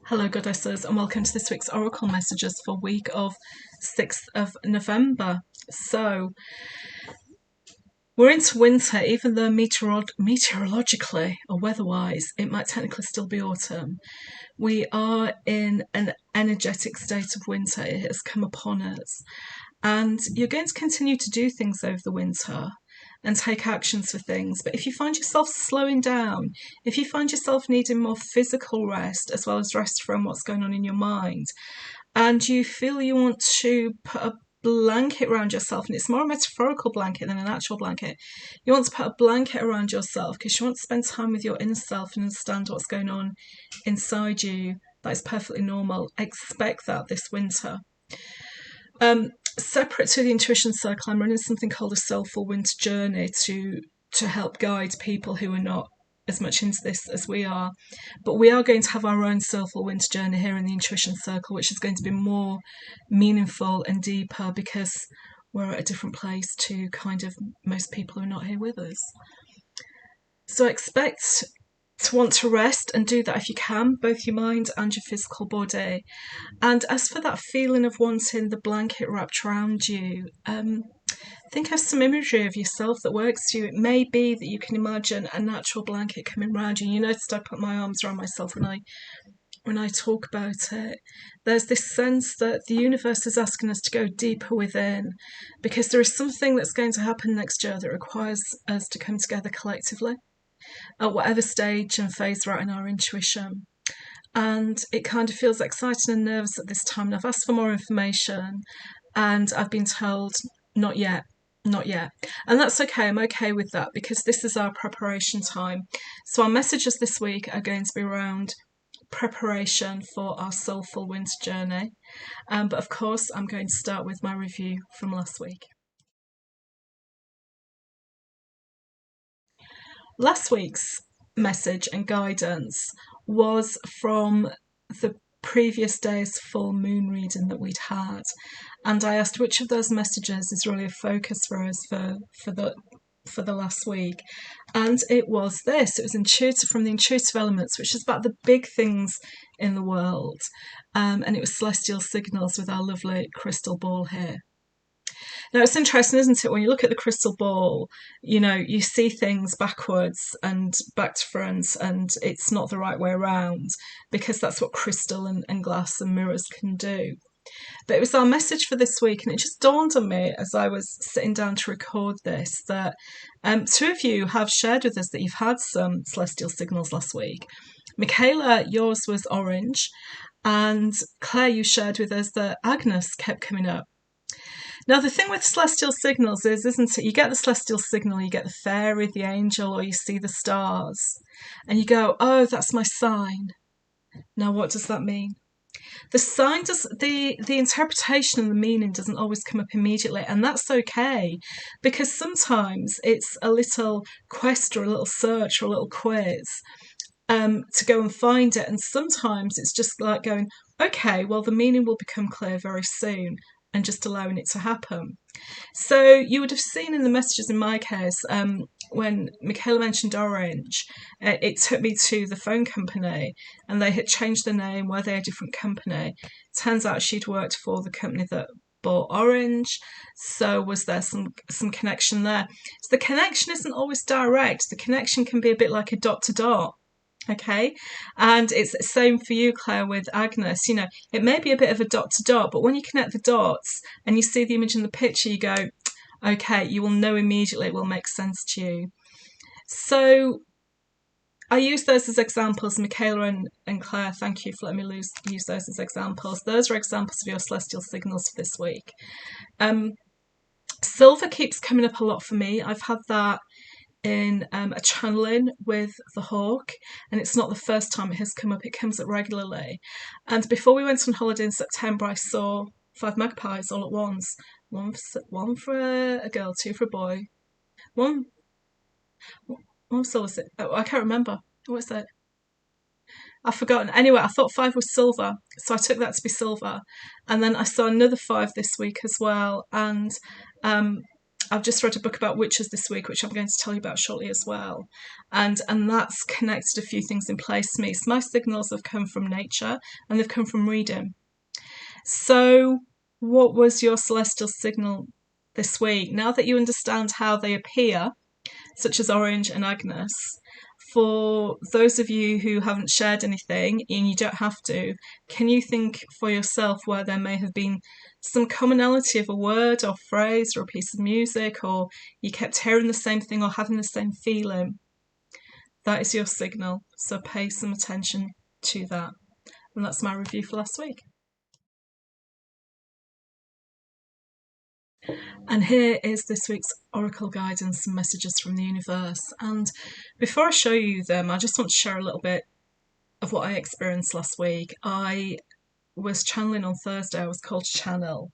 Hello, goddesses, and welcome to this week's Oracle messages for week of 6th of November. So, we're into winter, even though meteorologically or weather-wise, it might technically still be autumn. We are in an energetic state of winter. It has come upon us. And you're going to continue to do things over the winter and take actions for things. But if you find yourself slowing down, if you find yourself needing more physical rest as well as rest from what's going on in your mind, and you feel you want to put a blanket around yourself, and it's more a metaphorical blanket than an actual blanket. You want to put a blanket around yourself because you want to spend time with your inner self and understand what's going on inside you. That is perfectly normal. Expect that this winter. Separate to the intuition circle, I'm running something called a Soulful Winter Journey to help guide people who are not as much into this as we are. But we are going to have our own Soulful Winter Journey here in the intuition circle, which is going to be more meaningful and deeper because we're at a different place to kind of most people who are not here with us. So expect to want to rest and do that if you can, both your mind and your physical body. And as for that feeling of wanting the blanket wrapped around you, think of some imagery of yourself that works for you. It may be that you can imagine a natural blanket coming around you. You noticed I put my arms around myself when I talk about it. There's this sense that the universe is asking us to go deeper within because there is something that's going to happen next year that requires us to come together collectively at whatever stage and phase we're at in our intuition. And it kind of feels exciting and nervous at this time. And I've asked for more information and I've been told, not yet, not yet. And that's okay. I'm okay with that because this is our preparation time. So our messages this week are going to be around preparation for our Soulful Winter Journey. But of course, I'm going to start with my review from last week. Last week's message and guidance was from the previous day's full moon reading that we'd had, and I asked which of those messages is really a focus for us for the last week, and it was this. It was intuitive, from the intuitive elements, which is about the big things in the world, and it was celestial signals with our lovely crystal ball here. Now, it's interesting, isn't it? When you look at the crystal ball, you see things backwards and back to front, and it's not the right way around because that's what crystal and glass and mirrors can do. But it was our message for this week, and it just dawned on me as I was sitting down to record this that two of you have shared with us that you've had some celestial signals last week. Michaela, yours was orange, and Claire, you shared with us that Agnes kept coming up. Now, the thing with celestial signals is, isn't it, you get the celestial signal, you get the fairy, the angel, or you see the stars, and you go, oh, that's my sign. Now, what does that mean? The sign does, the interpretation and the meaning doesn't always come up immediately, and that's okay, because sometimes it's a little quest or a little search or a little quiz to go and find it, and sometimes it's just like going, okay, well, the meaning will become clear very soon, and just allowing it to happen. So you would have seen in the messages in my case, when Michaela mentioned orange, it took me to the phone company, and they had changed their name, were they a different company? Turns out she'd worked for the company that bought orange, so was there some connection there? So the connection isn't always direct. The connection can be a bit like a dot to dot. Okay, and it's the same for you, Claire, with Agnes. It may be a bit of a dot to dot, but when you connect the dots and you see the image in the picture, you go, okay, you will know immediately, it will make sense to you. So I use those as examples. Michaela and Claire, thank you for letting me use those as examples. Those are examples of your celestial signals for this week. Silver keeps coming up a lot for me. I've had that in a channeling with the hawk, and it's not the first time it has come up. It comes up regularly, and before we went on holiday in September, I saw 5 magpies all at once. One for a girl, 2 for a boy. One so was it? Oh, I can't remember. What was it? I've forgotten. Anyway, I thought 5 was silver, so I took that to be silver, and then I saw another 5 this week as well, and I've just read a book about witches this week, which I'm going to tell you about shortly as well. And that's connected a few things in place for me. So my signals have come from nature and they've come from reading. So what was your celestial signal this week? Now that you understand how they appear, such as Orange and Agnes, for those of you who haven't shared anything, and you don't have to, can you think for yourself where there may have been some commonality of a word or phrase or a piece of music, or you kept hearing the same thing or having the same feeling? That is your signal, so pay some attention to that. And that's my review for last week. And here is this week's Oracle guidance and messages from the universe. And before I show you them, I just want to share a little bit of what I experienced last week. I was channeling on Thursday. I was called to channel,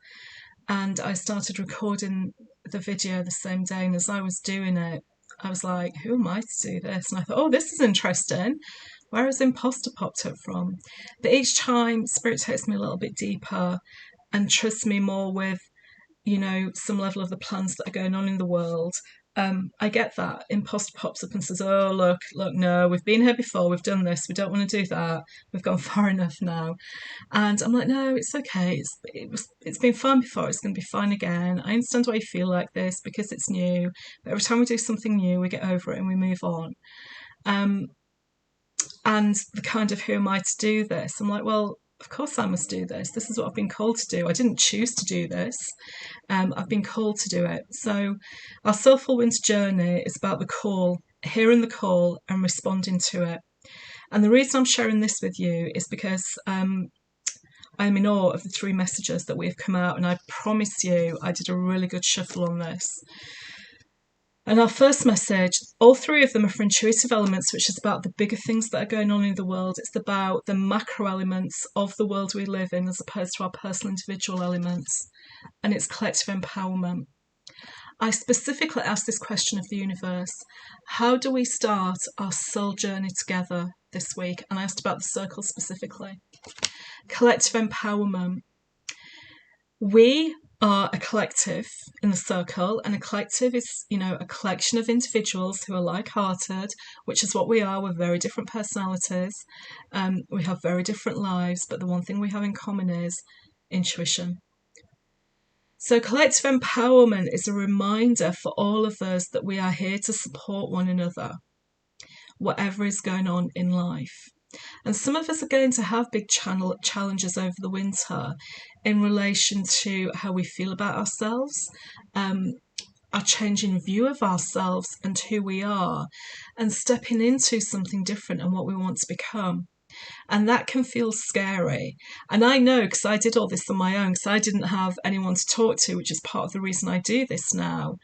and I started recording the video the same day. And as I was doing it, I was like, who am I to do this? And I thought, oh, this is interesting. Where has imposter popped up from? But each time, Spirit takes me a little bit deeper and trusts me more with, some level of the plans that are going on in the world. I get that. Imposter pops up and says, oh, look, no, we've been here before, we've done this, we don't want to do that, we've gone far enough now. And I'm like, no, it's okay, it's been fun before, it's going to be fine again. I understand why you feel like this because it's new, but every time we do something new, we get over it and we move on. And the kind of, who am I to do this? I'm like, well, of course I must do this. This is what I've been called to do. I didn't choose to do this. I've been called to do it. So our Soulful Winter Journey is about the call, hearing the call and responding to it. And the reason I'm sharing this with you is because I'm in awe of the 3 messages that we have come out, and I promise you I did a really good shuffle on this. And our first message, all 3 of them are for intuitive elements, which is about the bigger things that are going on in the world. It's about the macro elements of the world we live in as opposed to our personal individual elements. And it's collective empowerment. I specifically asked this question of the universe: how do we start our soul journey together this week? And I asked about the circle specifically. Collective empowerment. We are a collective in the circle, and a collective is, a collection of individuals who are like-hearted, which is what we are. We're very different personalities. We have very different lives, but the one thing we have in common is intuition. So collective empowerment is a reminder for all of us that we are here to support one another, whatever is going on in life. And some of us are going to have big challenges over the winter in relation to how we feel about ourselves, our changing view of ourselves and who we are, and stepping into something different and what we want to become. And that can feel scary. And I know, because I did all this on my own, because I didn't have anyone to talk to, which is part of the reason I do this now.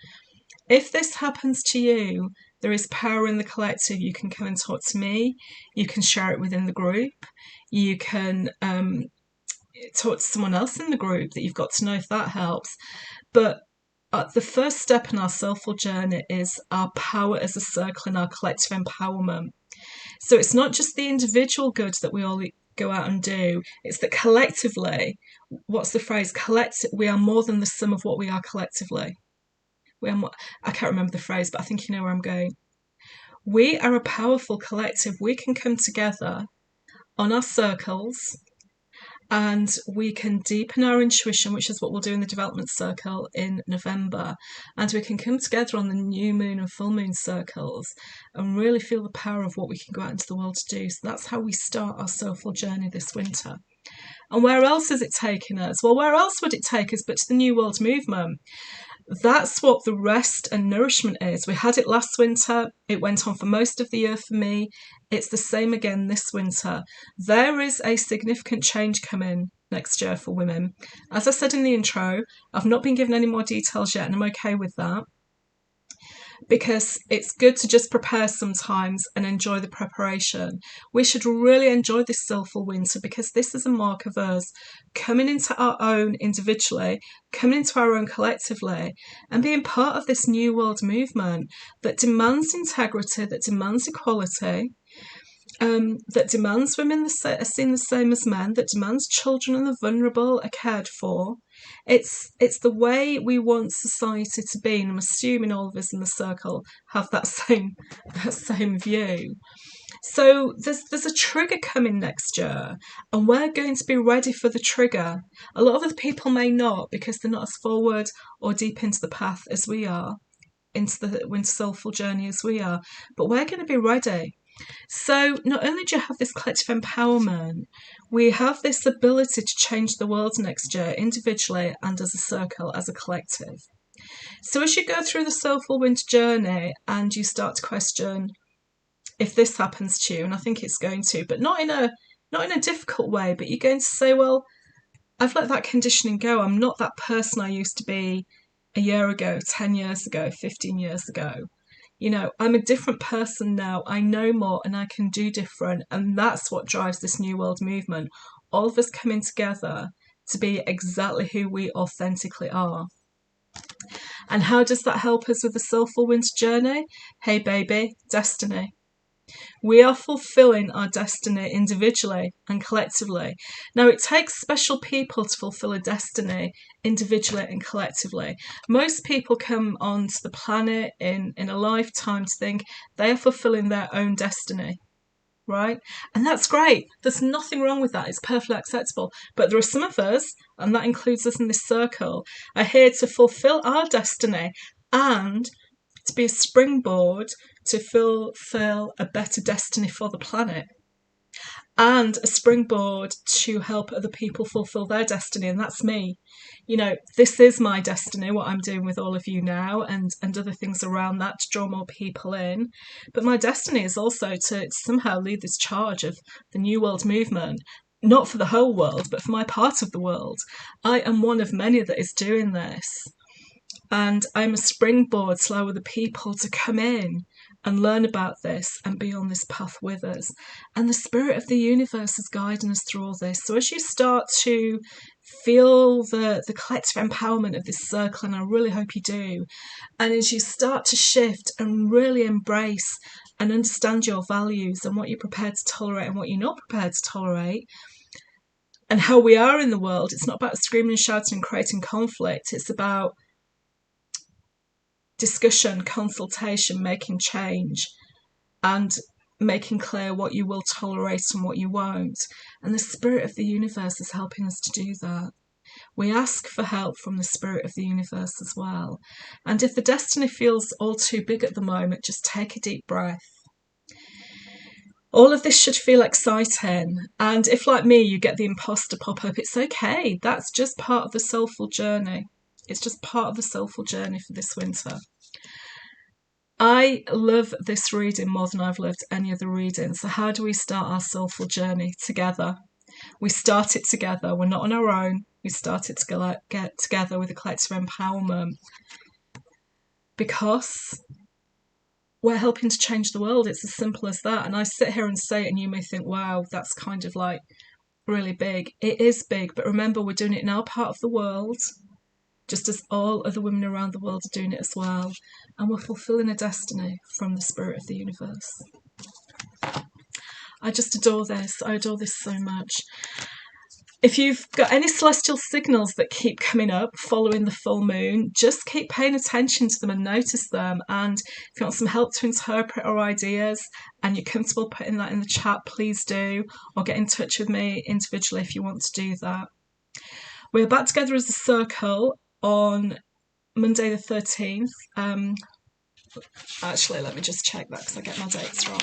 If this happens to you, there is power in the collective. You can come and talk to me. You can share it within the group. You can talk to someone else in the group that you've got to know, if that helps. But the first step in our soulful journey is our power as a circle and our collective empowerment. So it's not just the individual good that we all go out and do. It's that collectively, what's the phrase? We are more than the sum of what we are collectively. I can't remember the phrase, but I think you know where I'm going. We are a powerful collective. We can come together on our circles and we can deepen our intuition, which is what we'll do in the development circle in November. And we can come together on the new moon and full moon circles and really feel the power of what we can go out into the world to do. So that's how we start our soulful journey this winter. And where else is it taking us? Well, where else would it take us but to the New World Movement? That's what the rest and nourishment is. We had it last winter. It went on for most of the year for me. It's the same again this winter. There is a significant change coming next year for women. As I said in the intro, I've not been given any more details yet, and I'm okay with that, because it's good to just prepare sometimes and enjoy the preparation. We should really enjoy this soulful winter, because this is a mark of us coming into our own individually, coming into our own collectively, and being part of this new world movement that demands integrity, that demands equality, that demands women are seen the same as men, that demands children and the vulnerable are cared for. It's the way we want society to be, and I'm assuming all of us in the circle have that same view. So there's a trigger coming next year, and we're going to be ready for the trigger. A lot of other people may not, because they're not as forward or deep into the path as we are, into the Winter Soulful Journey as we are, but we're going to be ready. So not only do you have this collective empowerment, we have this ability to change the world next year, individually and as a circle, as a collective. So as you go through the Soulful Winter Journey and you start to question if this happens to you, and I think it's going to, but not in a difficult way, but you're going to say, well, I've let that conditioning go. I'm not that person I used to be a year ago, 10 years ago, 15 years ago. I'm a different person now. I know more and I can do different. And that's what drives this New World movement. All of us coming together to be exactly who we authentically are. And how does that help us with the Soulful Winter Journey? Hey, baby, destiny. We are fulfilling our destiny individually and collectively. Now, it takes special people to fulfill a destiny individually and collectively. Most people come onto the planet in a lifetime to think they are fulfilling their own destiny, right? And that's great. There's nothing wrong with that. It's perfectly acceptable. But there are some of us, and that includes us in this circle, are here to fulfill our destiny and to be a springboard to fulfill a better destiny for the planet, and a springboard to help other people fulfill their destiny. And that's me. This is my destiny, what I'm doing with all of you now, and other things around that to draw more people in. But my destiny is also to somehow lead this charge of the New World movement, not for the whole world, but for my part of the world. I am one of many that is doing this. And I'm a springboard to allow other people to come in and learn about this and be on this path with us. And the spirit of the universe is guiding us through all this. So as you start to feel the collective empowerment of this circle, and I really hope you do, and as you start to shift and really embrace and understand your values and what you're prepared to tolerate and what you're not prepared to tolerate, and how we are in the world, it's not about screaming and shouting and creating conflict. It's about discussion, consultation, making change, and making clear what you will tolerate and what you won't. And the spirit of the universe is helping us to do that. We ask for help from the spirit of the universe as well. And if the destiny feels all too big at the moment, just take a deep breath. All of this should feel exciting. And if, like me, you get the imposter pop up, it's okay. That's just part of the soulful journey. It's just part of the soulful journey for this winter. I love this reading more than I've loved any other reading. So how do we start our soulful journey? Together. We start it together. We're not on our own. We start it get together with a collective empowerment, because we're helping to change the world. It's as simple as that. And I sit here and say it, and you may think, wow, that's kind of like really big. It is big, but remember, we're doing it in our part of the world, just as all other women around the world are doing it as well. And we're fulfilling a destiny from the spirit of the universe. I just adore this. I adore this so much. If you've got any celestial signals that keep coming up following the full moon, just keep paying attention to them and notice them. And if you want some help to interpret our ideas and you're comfortable putting that in the chat, please do, or get in touch with me individually if you want to do that. We're back together as a circle on Monday the 13th. Actually, let me just check that because I get my dates wrong.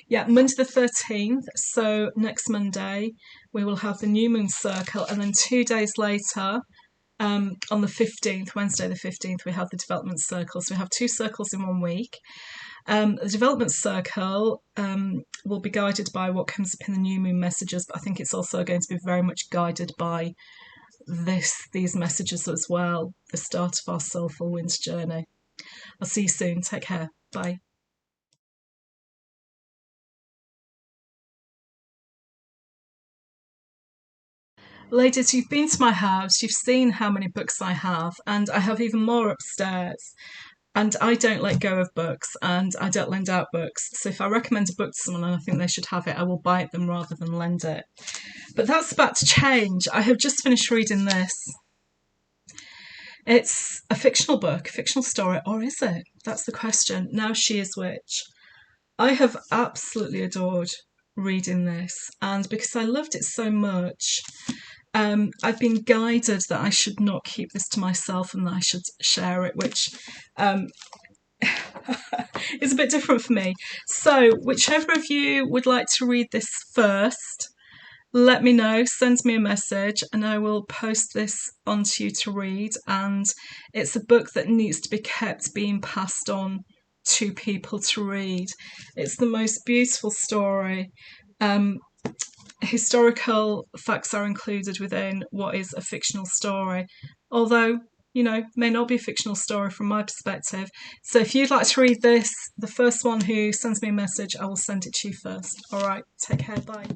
Yeah, Monday the 13th, so next Monday, we will have the new moon circle, and then 2 days later, on the 15th, Wednesday the 15th, we have the development circle. So we have 2 circles in 1 week. The development circle will be guided by what comes up in the new moon messages, but I think it's also going to be very much guided by these messages as well, the start of our soulful winter journey. I'll see you soon. Take care. Bye. Ladies, you've been to my house, you've seen how many books I have, and I have even more upstairs. And I don't let go of books, and I don't lend out books. So if I recommend a book to someone and I think they should have it, I will buy it them rather than lend it. But that's about to change. I have just finished reading this. It's a fictional book, a fictional story, or is it? That's the question. Now She Is Witch. I have absolutely adored reading this, and because I loved it so much, I've been guided that I should not keep this to myself and that I should share it, which is a bit different for me. So, whichever of you would like to read this first, let me know, send me a message, and I will post this onto you to read. And it's a book that needs to be kept being passed on to people to read. It's the most beautiful story. Historical facts are included within what is a fictional story, although, may not be a fictional story from my perspective. So if you'd like to read this, the first one who sends me a message, I will send it to you first. All right, take care, bye.